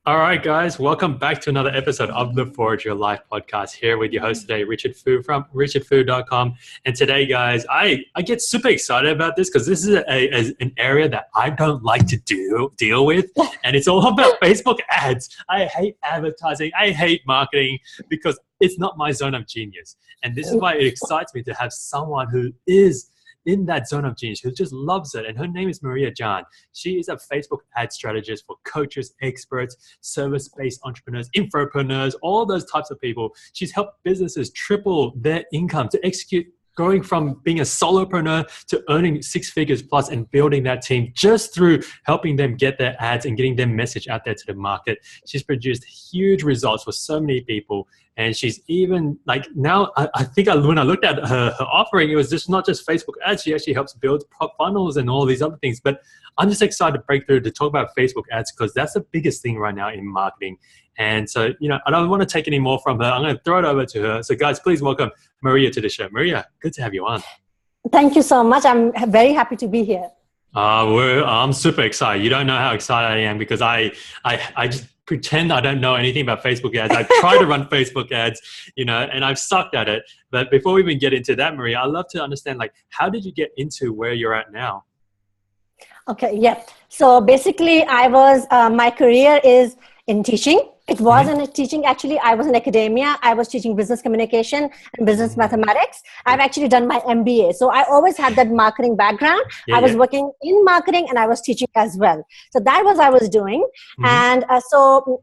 All right, guys, welcome back to another episode of the Forge Your Life podcast. Here with your host today, Richard Fu from richardfu.com. And today, guys, I get super excited about this because this is an area that I don't like to deal with. And it's all about Facebook ads. I hate advertising. I hate marketing because it's not my zone of genius. And this is why it excites me to have someone who is in that zone of genius, who just loves it. And her name is Marya Jan. She is a Facebook ad strategist for coaches, experts, service-based entrepreneurs, infopreneurs, all those types of people. She's helped businesses triple their income to execute, going from being a solopreneur to earning six figures plus and building that team just through helping them get their ads and getting their message out there to the market. She's produced huge results for so many people. And she's even like now, I think when I looked at her offering, it was just not just Facebook ads. She actually helps build funnels and all these other things. But I'm just excited to break through to talk about Facebook ads because that's the biggest thing right now in marketing. And so, I don't want to take any more from her. I'm going to throw it over to her. So guys, please welcome Marya to the show. Marya, good to have you on. Thank you so much. I'm very happy to be here. I'm super excited. You don't know how excited I am because I just pretend I don't know anything about Facebook ads. I've tried to run Facebook ads, and I've sucked at it. But before we even get into that, Marya, I'd love to understand, how did you get into where you're at now? Okay, yeah. So basically, my career is in teaching. It wasn't teaching, actually. I was in academia. I was teaching business communication and business mathematics. I've actually done my MBA. So I always had that marketing background. I was working in marketing and I was teaching as well. So that was I was doing. And so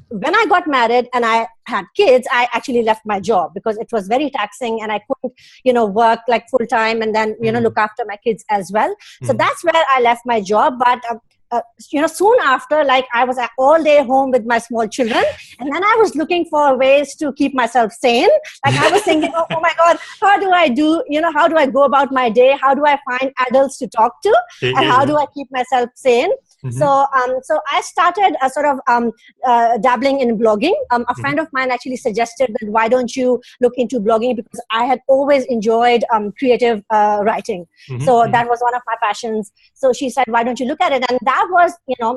when I got married and I had kids, I actually left my job because it was very taxing and I couldn't, work like full time and then, look after my kids as well. So that's where I left my job. But soon after, I was all day home with my small children, and then I was looking for ways to keep myself sane. I was thinking, oh my God, how do I go about my day? How do I find adults to talk to? And how do I keep myself sane? So I started dabbling in blogging. A friend of mine actually suggested that why don't you look into blogging, because I had always enjoyed creative writing. So that was one of my passions. So she said, why don't you look at it? And that was,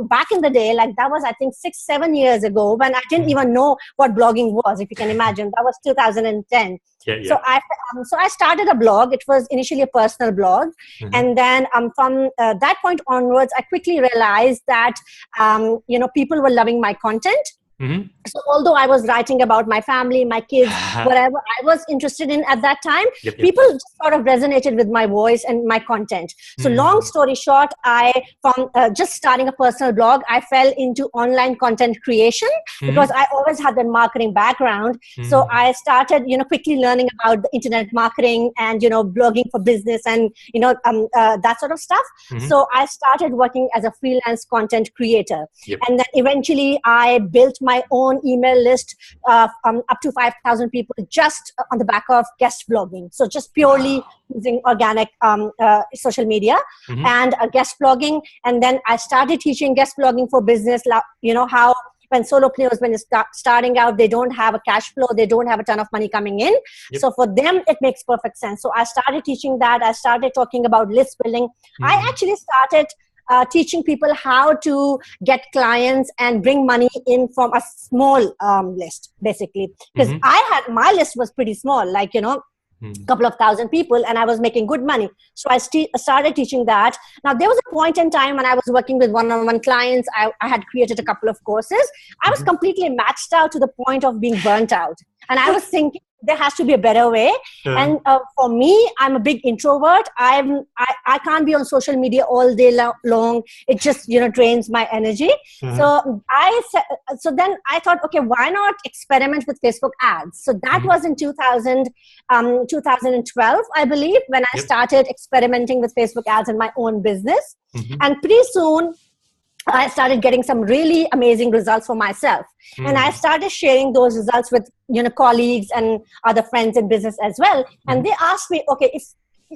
back in the day, that was, I think, 6-7 years ago when I didn't even know what blogging was, if you can imagine. That was 2010. So I started a blog. It was initially a personal blog. And then from that point onwards, I quickly realized that, people were loving my content. So although I was writing about my family, my kids, whatever I was interested in at that time, people just sort of resonated with my voice and my content. So long story short, from just starting a personal blog, I fell into online content creation because I always had that marketing background. So I started, quickly learning about the internet marketing and, blogging for business and, that sort of stuff. So I started working as a freelance content creator. And then eventually I built my own email list up to 5,000 people just on the back of guest blogging. So just purely using organic social media and guest blogging. And then I started teaching guest blogging for business. How when solopreneurs, when they're starting out, they don't have a cash flow, they don't have a ton of money coming in. So for them, it makes perfect sense. So I started teaching that. I started talking about list building. I actually started teaching people how to get clients and bring money in from a small list, basically. Because my list was pretty small, couple of thousand people, and I was making good money. So I started teaching that. Now, there was a point in time when I was working with one-on-one clients. I had created a couple of courses. I was completely maxed out to the point of being burnt out. And I was thinking, there has to be a better way. And for me, I'm a big introvert. I can't be on social media all day long. It just, drains my energy. So then I thought, okay, why not experiment with Facebook ads? So that was in 2012, I believe, when I started experimenting with Facebook ads in my own business. And pretty soon, I started getting some really amazing results for myself. And I started sharing those results with, colleagues and other friends in business as well. And they asked me, okay,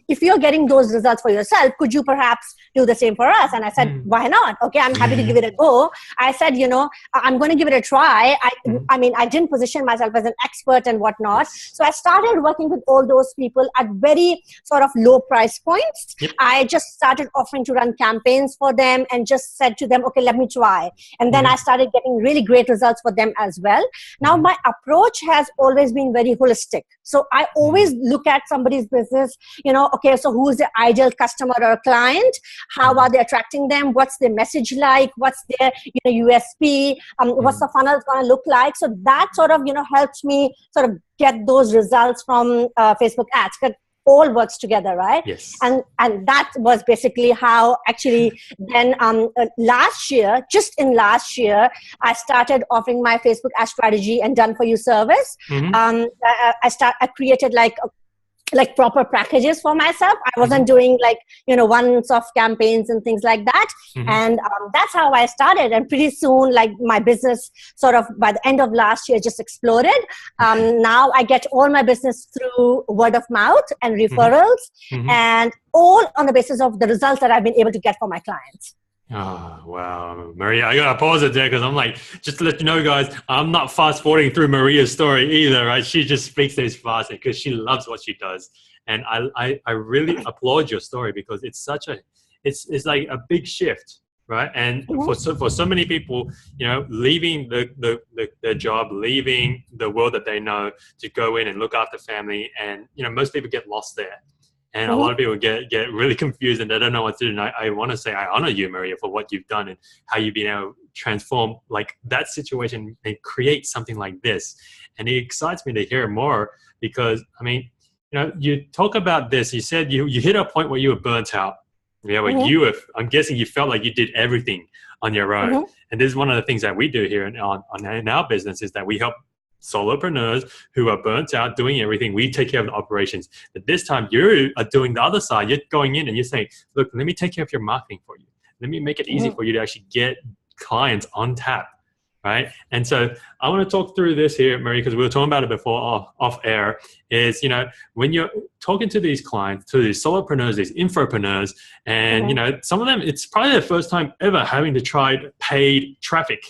if you're getting those results for yourself, could you perhaps do the same for us? And I said, why not? Okay, I'm happy to give it a go. I said, I'm going to give it a try. I mean, I didn't position myself as an expert and whatnot. So I started working with all those people at very sort of low price points. Yep. I just started offering to run campaigns for them and just said to them, okay, let me try. And then I started getting really great results for them as well. Now, my approach has always been very holistic. So I always look at somebody's business, okay, so who's the ideal customer or client? How are they attracting them? What's their message like? What's their USP? What's the funnel going to look like? So that sort of, helps me sort of get those results from Facebook ads. All works together, right? Yes. And that was basically how actually then last year, I started offering my Facebook ad strategy and done for you service. I created like proper packages for myself. I wasn't doing once-off campaigns and things like that. And that's how I started. And pretty soon, like my business sort of by the end of last year just exploded. Now I get all my business through word of mouth and referrals and all on the basis of the results that I've been able to get for my clients. Oh, wow. Marya, I got to pause it there because I'm like, just to let you know, guys, I'm not fast forwarding through Marya's story either, right? She just speaks this fast because she loves what she does. And I really applaud your story because it's it's like a big shift, right? And for so many people, leaving their job, leaving the world that they know to go in and look after family. And, most people get lost there. And a lot of people get really confused and they don't know what to do. And I want to say I honor you, Marya, for what you've done and how you've been able to transform like that situation and create something like this. And it excites me to hear more because, I mean, you talk about this. You said you hit a point where you were burnt out. Where I'm guessing you felt like you did everything on your own. And this is one of the things that we do here in our business is that we help solopreneurs who are burnt out doing everything. We take care of the operations. But this time you are doing the other side. You're going in and you're saying, look, let me take care of your marketing for you. Let me make it easy for you to actually get clients on tap. Right. And so I want to talk through this here, Marya, because we were talking about it before off air is, when you're talking to these clients, to these solopreneurs, these infopreneurs, and, some of them, it's probably their first time ever having to try paid traffic.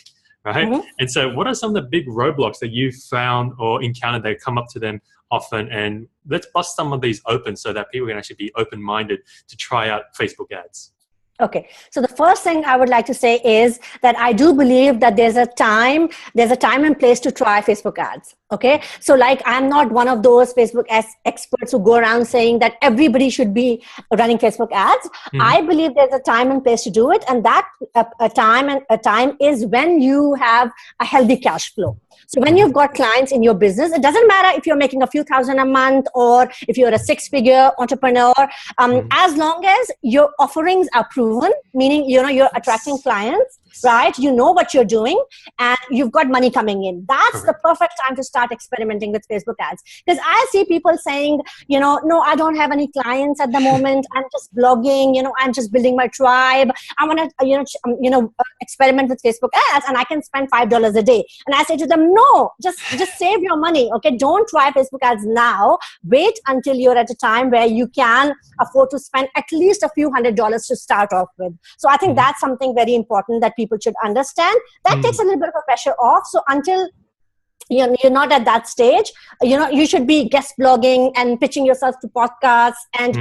Right. And so what are some of the big roadblocks that you found or encountered that come up to them often? And let's bust some of these open so that people can actually be open-minded to try out Facebook ads. Okay. So the first thing I would like to say is that I do believe that there's a time and place to try Facebook ads. Okay. So like, I'm not one of those Facebook experts who go around saying that everybody should be running Facebook ads. I believe there's a time and place to do it. And that a time is when you have a healthy cash flow. So when you've got clients in your business, it doesn't matter if you're making a few thousand a month or if you're a 6-figure entrepreneur, as long as your offerings are proven, meaning, you're attracting clients, right? You know what you're doing and you've got money coming in. That's the perfect time to start experimenting with Facebook ads. Because I see people saying, no, I don't have any clients at the moment. I'm just blogging, I'm just building my tribe. I want to, experiment with Facebook ads and I can spend $5 a day. And I say to them, no, just save your money. Okay. Don't try Facebook ads now. Wait until you're at a time where you can afford to spend at least a few $100s to start off with. So I think that's something very important that people should understand. That takes a little bit of a pressure off. So until you're not at that stage, you should be guest blogging and pitching yourself to podcasts and,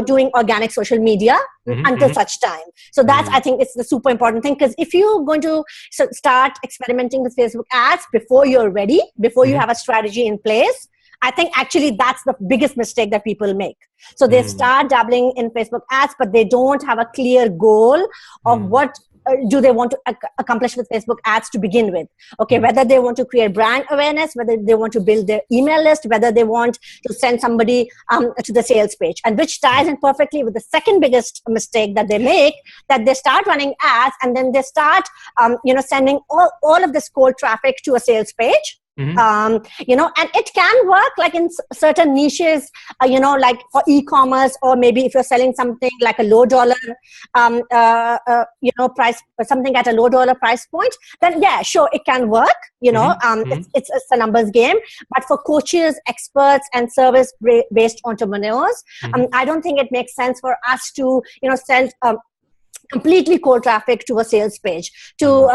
doing organic social media until such time. So that's, I think it's the super important thing, because if you're going to start experimenting with Facebook ads before you're ready, before you have a strategy in place, I think actually that's the biggest mistake that people make. So they start dabbling in Facebook ads, but they don't have a clear goal of what do they want to accomplish with Facebook ads to begin with. Okay, whether they want to create brand awareness, whether they want to build their email list, whether they want to send somebody to the sales page, and which ties in perfectly with the second biggest mistake that they make, that they start running ads and then they start sending all of this cold traffic to a sales page. You know, and it can work like in certain niches, you know, like for e-commerce, or maybe if you're selling something like a low dollar, you know, price, something at a low dollar price point, then yeah, sure, it can work, you know, it's a numbers game. But for coaches, experts, and service-based entrepreneurs, I don't think it makes sense for us to, you know, sell completely cold traffic to a sales page. To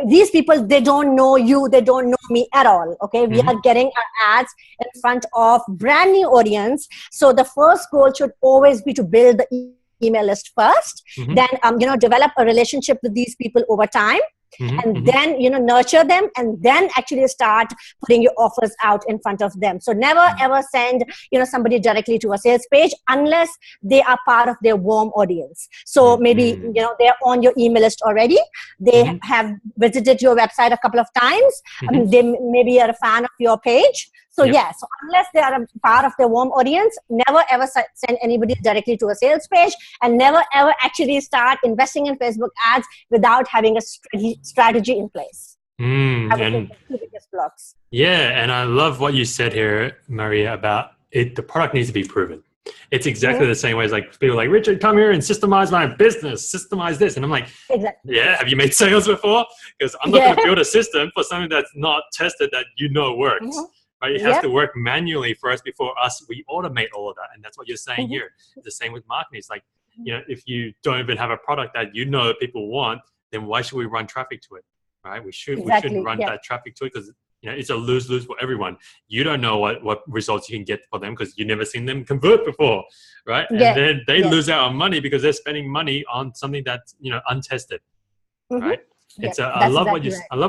these people, they don't know you, they don't know me at all. Okay, we are getting our ads in front of brand new audience. So the first goal should always be to build the email list first, then you know, develop a relationship with these people over time. And then, you know, nurture them, and then actually start putting your offers out in front of them. So never ever send, you know, somebody directly to a sales page unless they are part of their warm audience. So maybe, you know, they're on your email list already. They have visited your website a couple of times. They maybe are a fan of your page. So yeah, so unless they are a part of their warm audience, never ever send anybody directly to a sales page, and never ever actually start investing in Facebook ads without having a strategy in place. I would say the two biggest blocks. Yeah, and I love what you said here, Marya, about it. The product needs to be proven. It's exactly the same way as like people like, Richard, come here and systemize my business, systemize this. And I'm like, yeah, have you made sales before? Because I'm not going to build a system for something that's not tested that you know works. Right? It has to work manually first before we automate all of that. And that's what you're saying here. It's the same with marketing. It's like, you know, if you don't even have a product that you know people want, then why should we run traffic to it? Right? We should run that traffic to it, because, you know, it's a lose-lose for everyone. You don't know what results you can get for them because you've never seen them convert before, right? And then they lose out on money because they're spending money on something that's, you know, untested, right? It's I love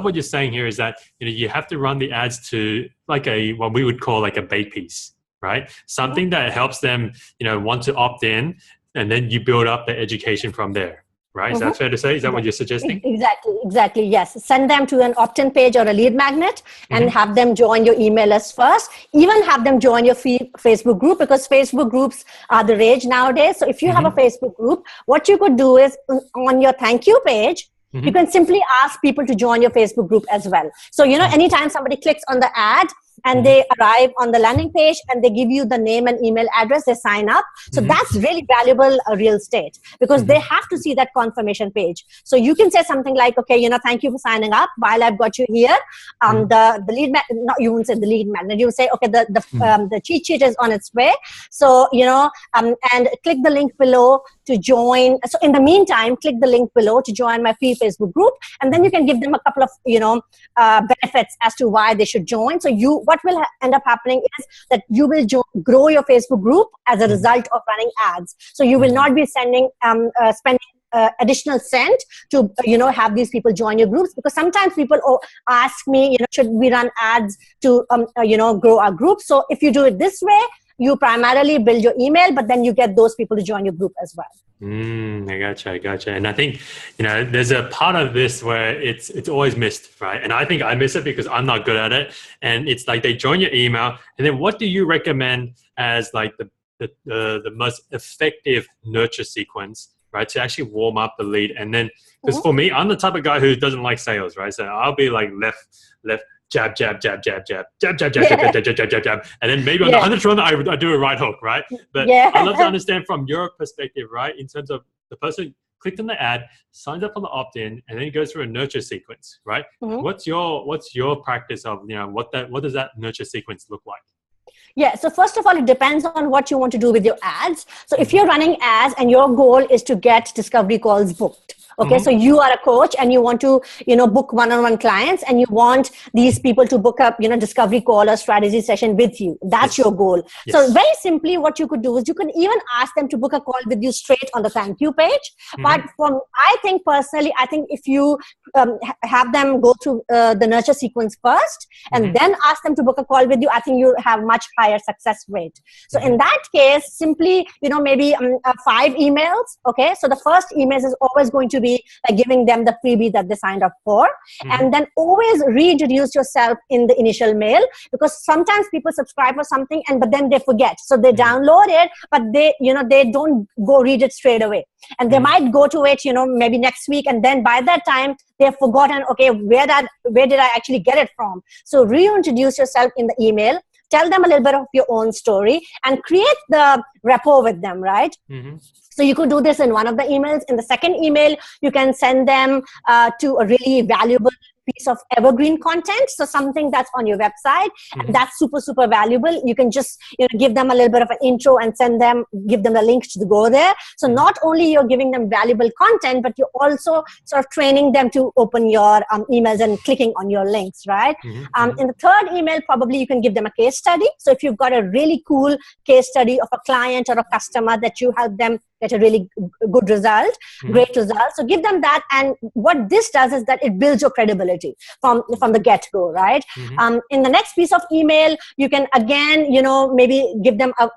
what you're saying here is that, you know, you have to run the ads to like what we would call like a bait piece, right? Something that helps them, you know, want to opt in, and then you build up the education from there, right? Is that fair to say? Is that what you're suggesting? Exactly. Yes. Send them to an opt-in page or a lead magnet, and have them join your email list first. Even have them join your Facebook group, because Facebook groups are the rage nowadays. So if you have a Facebook group, what you could do is on your thank you page, you can simply ask people to join your Facebook group as well. So, you know, anytime somebody clicks on the ad and they arrive on the landing page and they give you the name and email address, they sign up. So that's really valuable real estate, because they have to see that confirmation page. So you can say something like, okay, you know, thank you for signing up. While I've got you here, the lead magnet, you won't say the lead magnet, you will say, okay, the cheat sheet is on its way. So, you know, and click the link below to join. So in the meantime, click the link below to join my free Facebook group. And then you can give them a couple of, you know, benefits as to why they should join. So what will end up happening is that you will grow your Facebook group as a result of running ads. So you will not be spending additional cent to, you know, have these people join your groups, because sometimes people ask me, you know, should we run ads to, you know, grow our group? So if you do it this way, you primarily build your email, but then you get those people to join your group as well. I gotcha. And I think, you know, there's a part of this where it's always missed, right? And I think I miss it because I'm not good at it. And it's like they join your email, and then what do you recommend as like the most effective nurture sequence, right, to actually warm up the lead? And then, because for me, I'm the type of guy who doesn't like sales, right? So I'll be like left, jab, jab, jab, jab, jab, jab, jab, jab, jab, jab, jab, jab, jab. And then maybe on the 100th one, I do a right hook, right? But I'd love to understand from your perspective, right? In terms of the person clicked on the ad, signs up on the opt-in, and then goes through a nurture sequence, right? What's your practice of, you know, what does that nurture sequence look like? Yeah, so first of all, it depends on what you want to do with your ads. So if you're running ads and your goal is to get discovery calls booked, okay, so you are a coach and you want to, you know, book one-on-one clients, and you want these people to book up, you know, discovery call or strategy session with you. That's your goal. So very simply, what you could do is you can even ask them to book a call with you straight on the thank you page. But I think personally, if you have them go through the nurture sequence first and then ask them to book a call with you, I think you have much higher success rate. So in that case, simply, you know, maybe 5 emails. Okay, so the first email is always going to be like giving them the freebie that they signed up for. And then always reintroduce yourself in the initial mail, because sometimes people subscribe for something but then they forget. So they download it, but they don't go read it straight away. And they might go to it, maybe next week. And then by that time, they've forgotten, okay, where did I actually get it from? So reintroduce yourself in the email. Tell them a little bit of your own story and create the rapport with them, right? So you could do this in one of the emails. In the second email, you can send them to a really valuable piece of evergreen content. So something that's on your website, and that's super, super valuable. You can just give them a little bit of an intro and give them the links to go there. So not only you're giving them valuable content, but you're also sort of training them to open your emails and clicking on your links, right? In the third email, probably you can give them a case study. So if you've got a really cool case study of a client or a customer that you help them get a really good result, great result. So give them that. And what this does is that it builds your credibility from the get-go, right? In the next piece of email, you can again, maybe give them a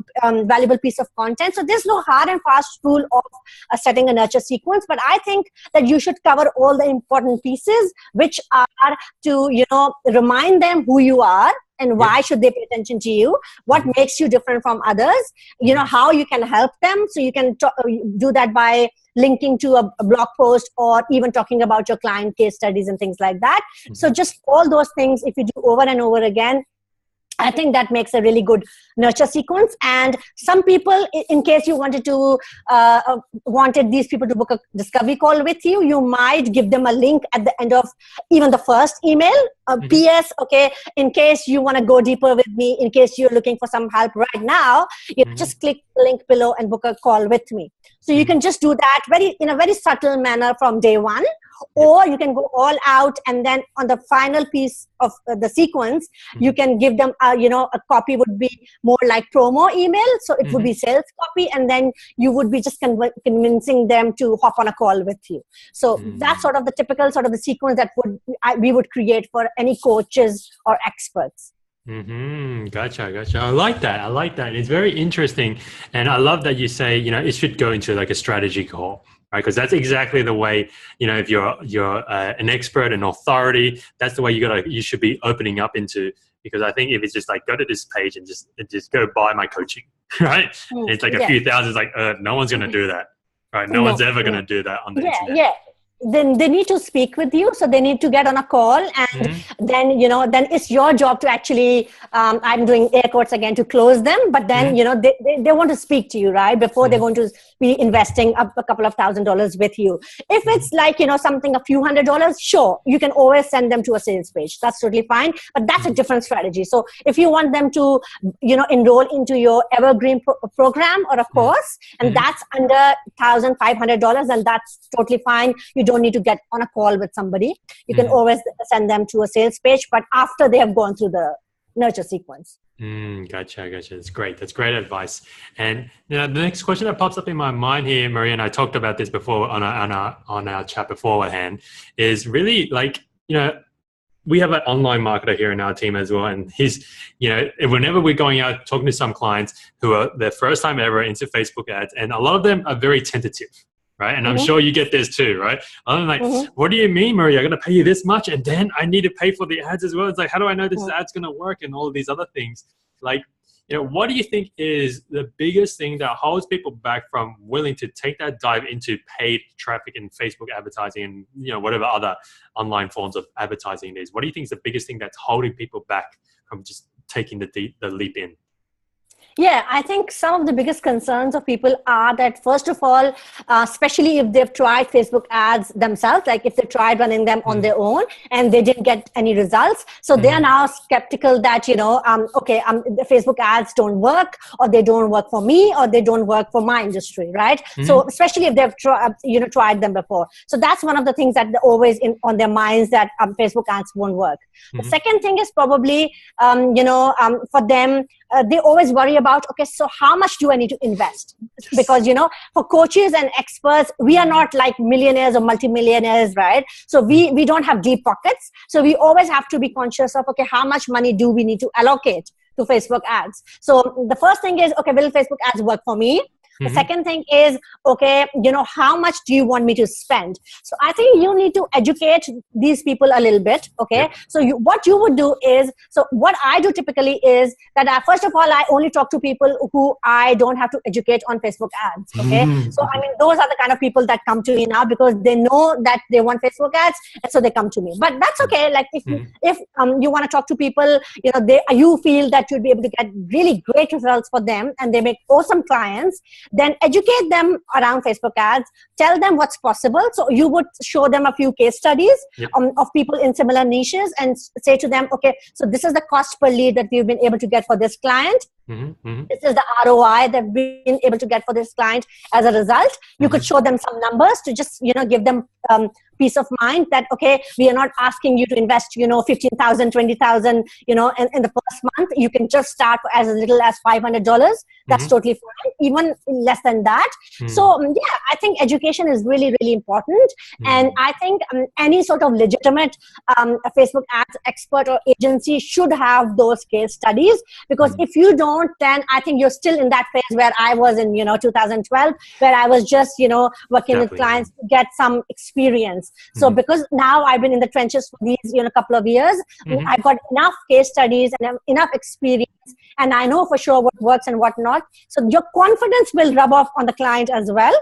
valuable piece of content. So there's no hard and fast rule of setting a nurture sequence, but I think that you should cover all the important pieces, which are to, remind them who you are, and why should they pay attention to you, what makes you different from others, how you can help them. So you can do that by linking to a blog post, or even talking about your client case studies and things like that. So just all those things, if you do over and over again, I think that makes a really good nurture sequence. And some people, in case you wanted these people to book a discovery call with you, you might give them a link at the end of even the first email. PS, okay, in case you want to go deeper with me, in case you're looking for some help right now, just click the link below and book a call with me. So you can just do that in a very subtle manner from day one. Or you can go all out, and then on the final piece of the sequence, you can give them, a copy would be more like promo email. So it would be sales copy, and then you would be just convincing them to hop on a call with you. So that's sort of the typical sort of the sequence that we would create for any coaches or experts. Gotcha. I like that. It's very interesting. And I love that you say, it should go into like a strategy call. Right, because that's exactly the way, if you're an expert, an authority, that's the way you should be opening up into. Because I think if it's just like, go to this page and just go buy my coaching, right? It's like a few thousand. It's like no one's going to do that, right? No one's ever going to do that on the internet. Yeah. Then they need to speak with you, so they need to get on a call, and then then it's your job to actually I'm doing air quotes again, to close them, but then they want to speak to you, right, before they're going to be investing a couple of $1,000s with you. If it's like something a few $100s, sure, you can always send them to a sales page. That's totally fine, but that's a different strategy. So if you want them to enroll into your evergreen program or a course, and that's under $1,500, and that's totally fine. You don't need to get on a call with somebody. You can always send them to a sales page, but after they have gone through the nurture sequence. Gotcha. That's great. That's great advice. And the next question that pops up in my mind here, Marya, and I talked about this before on our chat beforehand, is really like, we have an online marketer here in our team as well. And he's, whenever we're going out talking to some clients who are their first time ever into Facebook ads, and a lot of them are very tentative. Right. And I'm sure you get this too, right? I'm like, what do you mean, Marya? I'm going to pay you this much, and then I need to pay for the ads as well. It's like, how do I know this ad's going to work, and all of these other things? Like, what do you think is the biggest thing that holds people back from willing to take that dive into paid traffic and Facebook advertising and, whatever other online forms of advertising it is? What do you think is the biggest thing that's holding people back from just taking the leap in? Yeah, I think some of the biggest concerns of people are that, first of all, especially if they've tried Facebook ads themselves, like if they tried running them on their own and they didn't get any results. So they are now skeptical that, the Facebook ads don't work, or they don't work for me, or they don't work for my industry, right? So especially if they've tried them before. So that's one of the things that they're always on their minds, that Facebook ads won't work. The second thing is probably, for them, they always worry about, okay, so how much do I need to invest? Because, for coaches and experts, we are not like millionaires or multimillionaires, right? So we don't have deep pockets. So we always have to be conscious of, okay, how much money do we need to allocate to Facebook ads? So the first thing is, okay, will Facebook ads work for me? The second thing is, okay, how much do you want me to spend? So I think you need to educate these people a little bit. Okay. So what you would do is, so what I do typically is that first of all, I only talk to people who I don't have to educate on Facebook ads. Okay. So I mean, those are the kind of people that come to me now because they know that they want Facebook ads, and so they come to me. But that's okay. Like if you want to talk to people, you feel that you'd be able to get really great results for them and they make awesome clients, then educate them around Facebook ads, tell them what's possible. So you would show them a few case studies of people in similar niches and say to them, okay, so this is the cost per lead that we've been able to get for this client. This is the ROI that we've been able to get for this client as a result. You could show them some numbers to just, give them peace of mind that, okay, we are not asking you to invest, 15,000, 20,000, in the first month. You can just start as little as $500. That's totally fine. Even less than that. So I think education is really, really important. And I think any sort of legitimate Facebook ads expert or agency should have those case studies, because if you don't, then I think you're still in that phase where I was in, 2012, where I was just, working with clients to get some experience. So because now I've been in the trenches for these, couple of years, I've got enough case studies and enough experience, and I know for sure what works and what not. So your confidence will rub off on the client as well.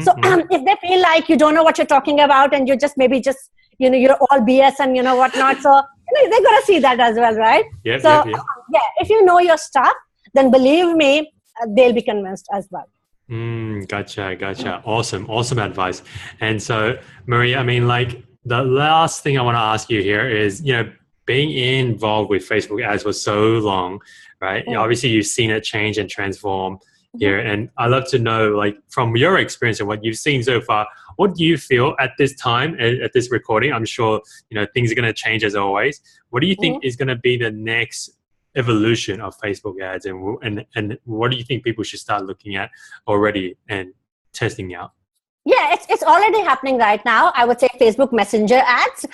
So if they feel like you don't know what you're talking about and you're just you're all BS and whatnot, so they're gonna see that as well, right? If you know your stuff, then believe me, they'll be convinced as well. Gotcha. Awesome advice. And so, Marya, I mean, like the last thing I want to ask you here is, being involved with Facebook ads for so long, right? Obviously, you've seen it change and transform here. And I'd love to know, like, from your experience and what you've seen so far, what do you feel at this time, at this recording? I'm sure, things are going to change as always. What do you think is going to be the next evolution of Facebook ads, and what do you think people should start looking at already and testing out? Yeah, it's already happening right now. I would say Facebook Messenger ads.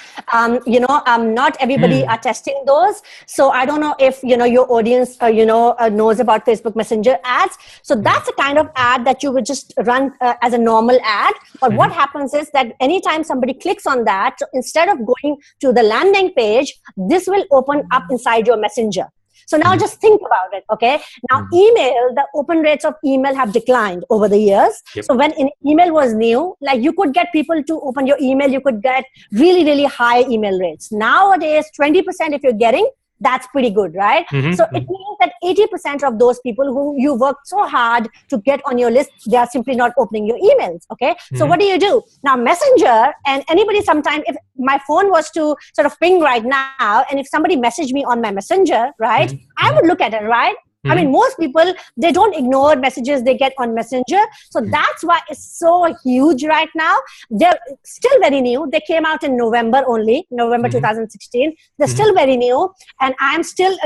Not everybody are testing those. So I don't know if, your audience, knows about Facebook Messenger ads. So that's a kind of ad that you would just run as a normal ad. But what happens is that anytime somebody clicks on that, so instead of going to the landing page, this will open up inside your Messenger. So now just think about it, okay? Now email, the open rates of email have declined over the years. So when email was new, like you could get people to open your email, you could get really, really high email rates. Nowadays, 20% if you're getting, that's pretty good, right? So it means that 80% of those people who you worked so hard to get on your list, they are simply not opening your emails, okay? So what do you do? Now Messenger, and anybody sometime, if my phone was to sort of ping right now, and if somebody messaged me on my Messenger, right, I would look at it, right? I mean, most people, they don't ignore messages they get on Messenger. So that's why it's so huge right now. They're still very new. They came out in November only, November 2016. They're still very new. And I'm still,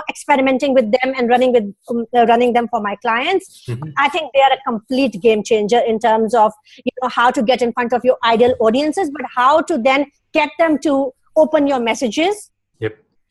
experimenting with them and running them for my clients. I think they are a complete game changer in terms of, how to get in front of your ideal audiences, but how to then get them to open your messages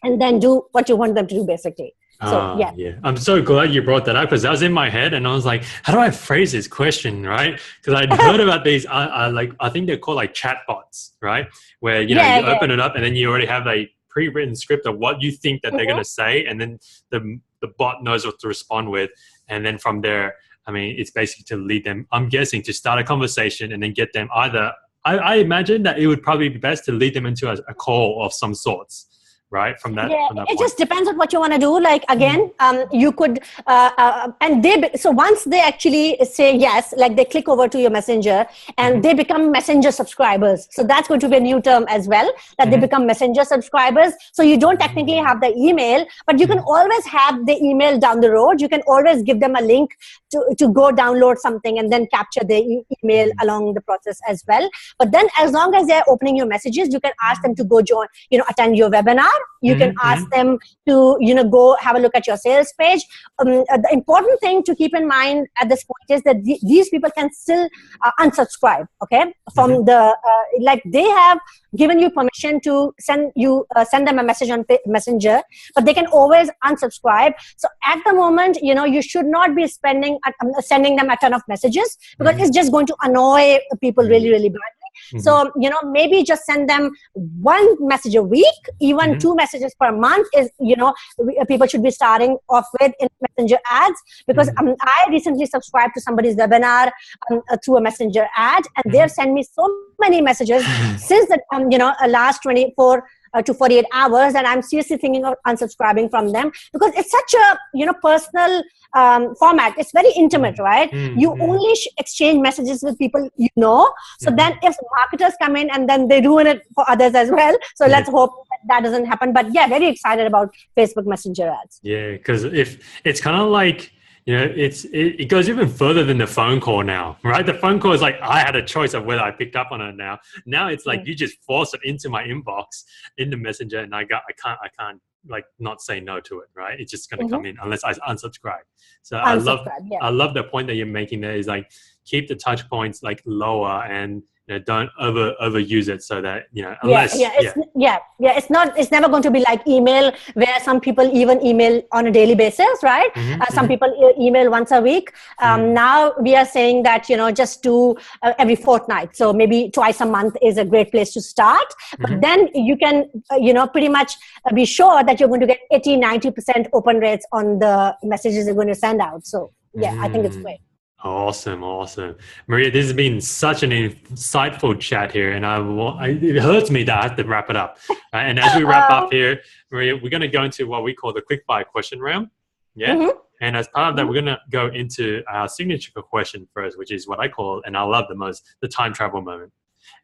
and then do what you want them to do, basically. So, I'm so glad you brought that up, because that was in my head and I was like, how do I phrase this question, right? Because I'd heard about these, I think they're called like chatbots, right? Where, you open it up and then you already have a pre-written script of what you think that they're going to say, and then the bot knows what to respond with. And then from there, I mean, it's basically to lead them, I'm guessing, to start a conversation and then get them either, I imagine that it would probably be best to lead them into a call of some sorts. Right from that. Yeah, from that it just depends on what you want to do. Like again, you could, so once they actually say yes, like they click over to your Messenger and they become Messenger subscribers. So that's going to be a new term as well, that they become Messenger subscribers. So you don't technically have the email, but you can always have the email down the road. You can always give them a link to go download something and then capture their email along the process as well. But then as long as they're opening your messages, you can ask them to go join, attend your webinar, You can ask them to, go have a look at your sales page. The important thing to keep in mind at this point is that these people can still unsubscribe, okay, from the, like they have given you permission to send them a message on Messenger, but they can always unsubscribe. So at the moment, you should not be sending them a ton of messages, because it's just going to annoy people really, really badly. So, maybe just send them one message a week, even 2 messages per month is, people should be starting off with in Messenger ads, because I recently subscribed to somebody's webinar through a Messenger ad, and they've sent me so many messages since the, last 24 to 48 hours, and I'm seriously thinking of unsubscribing from them, because it's such a personal format. It's very intimate, right? You only exchange messages with people so then if marketers come in and then they ruin it for others as well, so let's hope that doesn't happen. But yeah, very excited about Facebook Messenger ads. Yeah, because if it's kind of like, it goes even further than the phone call now, right? The phone call is like, I had a choice of whether I picked up on it now. Now it's like, you just force it into my inbox in the Messenger, and I can't like not say no to it, right? It's just going to come in unless I unsubscribe. So I love the point that you're making there, is like, keep the touch points like lower, and don't overuse it, so that unless it's never going to be like email, where some people even email on a daily basis, right? Some people email once a week. Now we are saying that just do every fortnight, so maybe twice a month is a great place to start. But then you can pretty much be sure that you're going to get 80-90% open rates on the messages you're going to send out. So I think it's great. Awesome. Marya, this has been such an insightful chat here, and it hurts me that I have to wrap it up. And as we wrap up here, Marya, we're going to go into what we call the quickfire question round. Yeah. And as part of that, we're going to go into our signature question first, which is what I call, and I love the most, the time travel moment.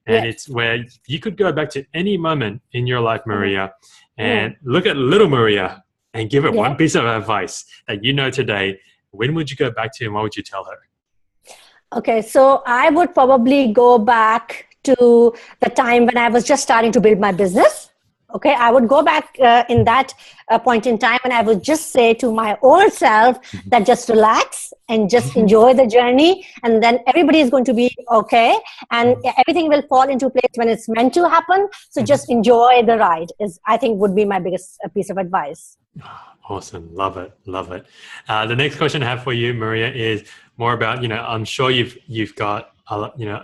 And it's where you could go back to any moment in your life, Marya, and look at little Marya and give her one piece of advice that today. When would you go back to, and what would you tell her? Okay, so I would probably go back to the time when I was just starting to build my business. Okay, I would go back in that point in time, and I would just say to my old self that just relax and just enjoy the journey, and then everybody is going to be okay, and everything will fall into place when it's meant to happen. So just enjoy the ride I think would be my biggest piece of advice. Awesome. Love it. The next question I have for you, Marya, is more about, I'm sure you've got,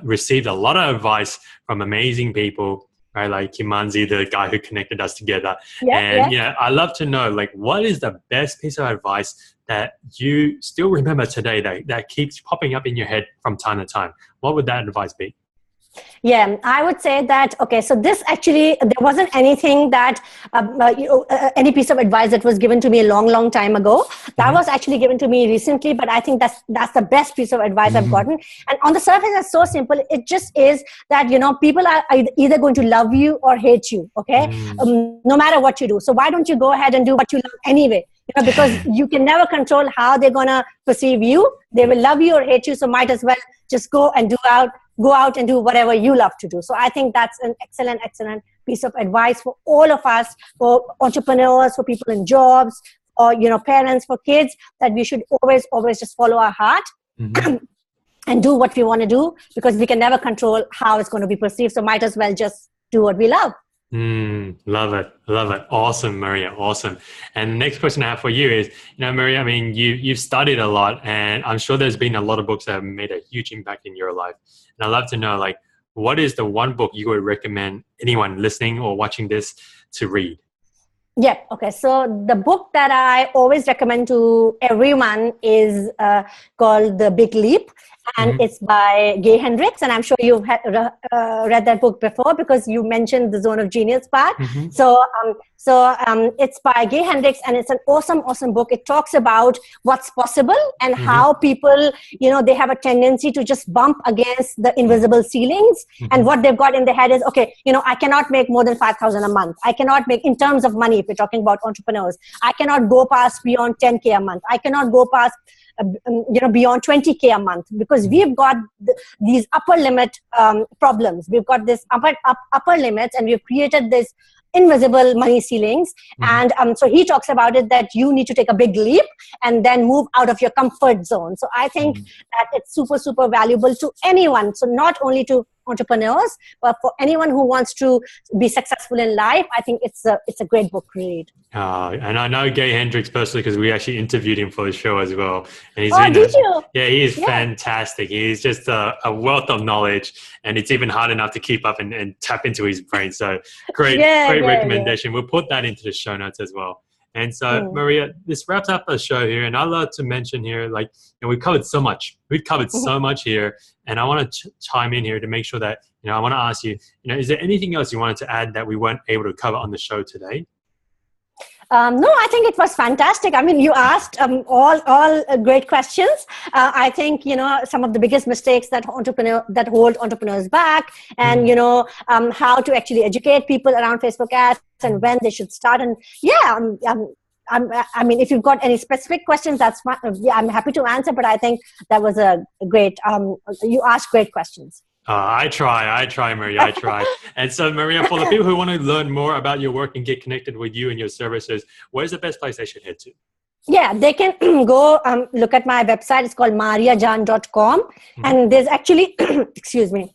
received a lot of advice from amazing people, right? Like Kimanzi, the guy who connected us together. I'd love to know, like, what is the best piece of advice that you still remember today that keeps popping up in your head from time to time? What would that advice be? Yeah, I would say that, okay, so this actually, there wasn't anything that, any piece of advice that was given to me a long time ago. That was actually given to me recently, but I think that's the best piece of advice I've gotten. And on the surface, it's so simple. It just is that, people are either going to love you or hate you, okay? No matter what you do. So why don't you go ahead and do what you love anyway? Because you can never control how they're going to perceive you. They will love you or hate you, so might as well just go out and do whatever you love to do. So I think that's an excellent piece of advice for all of us, for entrepreneurs, for people in jobs, or parents, for kids, that we should always just follow our heart and do what we want to do, because we can never control how it's going to be perceived. So might as well just do what we love. Love it. Awesome, Marya. Awesome. And the next question I have for you is, Marya, I mean, you've studied a lot, and I'm sure there's been a lot of books that have made a huge impact in your life. And I'd love to know, like, what is the one book you would recommend anyone listening or watching this to read? Yeah. Okay. So the book that I always recommend to everyone is called The Big Leap. And it's by Gay Hendricks. And I'm sure you've read that book before, because you mentioned the zone of genius part. So it's by Gay Hendricks, and it's an awesome book. It talks about what's possible and how people, they have a tendency to just bump against the invisible ceilings. And what they've got in their head is, okay, I cannot make more than 5,000 a month. I cannot make, in terms of money, if we're talking about entrepreneurs, I cannot go past beyond 10K a month. I cannot go past beyond 20K a month, because we've got these upper limit problems. We've got this upper limits, and we've created this invisible money ceilings. And so he talks about it that you need to take a big leap and then move out of your comfort zone. So I think that it's super, super valuable to anyone. So not only to entrepreneurs, but for anyone who wants to be successful in life, I think it's a great book to read. And I know Gay Hendricks personally because we actually interviewed him for the show as well. And he's did you? Yeah, he is fantastic. He's just a wealth of knowledge, and it's even hard enough to keep up and tap into his brain. So great recommendation. We'll put that into the show notes as well. And so, Marya, this wraps up the show here. And I'd love to mention here, like, we've covered so much. We've covered so much here. And I want to chime in here to make sure that, I want to ask you, is there anything else you wanted to add that we weren't able to cover on the show today? No, I think it was fantastic. I mean, you asked all great questions. I think, some of the biggest mistakes that hold entrepreneurs back, and, how to actually educate people around Facebook ads and when they should start. And I mean, if you've got any specific questions, that's fine. I'm happy to answer, but I think that was a great, you asked great questions. I try, Marya, I try. And so, Marya, for the people who want to learn more about your work and get connected with you and your services, where's the best place they should head to? Yeah, they can go look at my website. It's called maryajan.com. And there's actually, excuse me,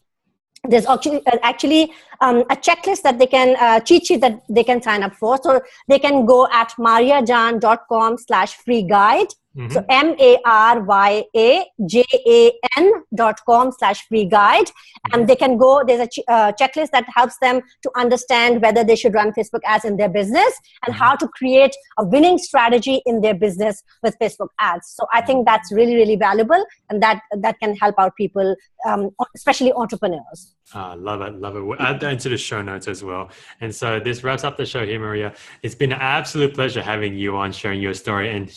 there's actually a checklist that they can, cheat sheet that they can sign up for. So they can go at maryajan.com/free guide. So maryajan.com/free guide. And they can go, there's a checklist that helps them to understand whether they should run Facebook ads in their business and how to create a winning strategy in their business with Facebook ads. So I think that's really, really valuable, and that can help out people, especially entrepreneurs. Love it. We'll add that into the show notes as well. And so this wraps up the show here, Marya. It's been an absolute pleasure having you on, sharing your story and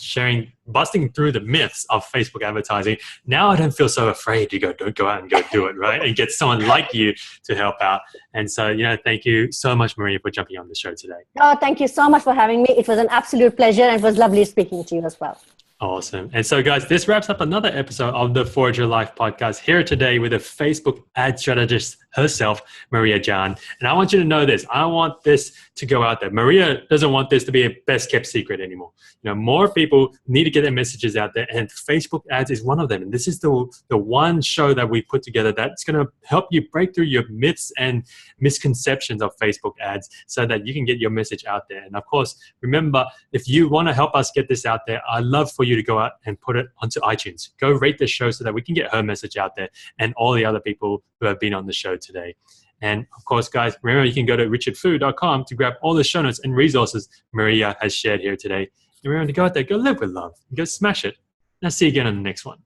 busting through the myths of Facebook advertising. Now I don't feel so afraid to don't go out and go do it, right? And get someone like you to help out. And so, thank you so much, Marya, for jumping on the show today. Oh, thank you so much for having me. It was an absolute pleasure, and it was lovely speaking to you as well. Awesome. And so, guys, this wraps up another episode of the Forge Your Life podcast, here today with a Facebook ad strategist herself, Marya Jan. And I want you to know this. I want this to go out there. Marya doesn't want this to be a best kept secret anymore. More people need to get their messages out there, and Facebook ads is one of them. And this is the one show that we put together that's going to help you break through your myths and misconceptions of Facebook ads so that you can get your message out there. And of course, remember, if you want to help us get this out there, I'd love for you to go out and put it onto iTunes. Go rate the show so that we can get her message out there and all the other people who have been on the show today. And of course, guys, remember, you can go to richardfu.com to grab all the show notes and resources Marya has shared here today. And remember to go out there, go live with love, go smash it. And I'll see you again on the next one.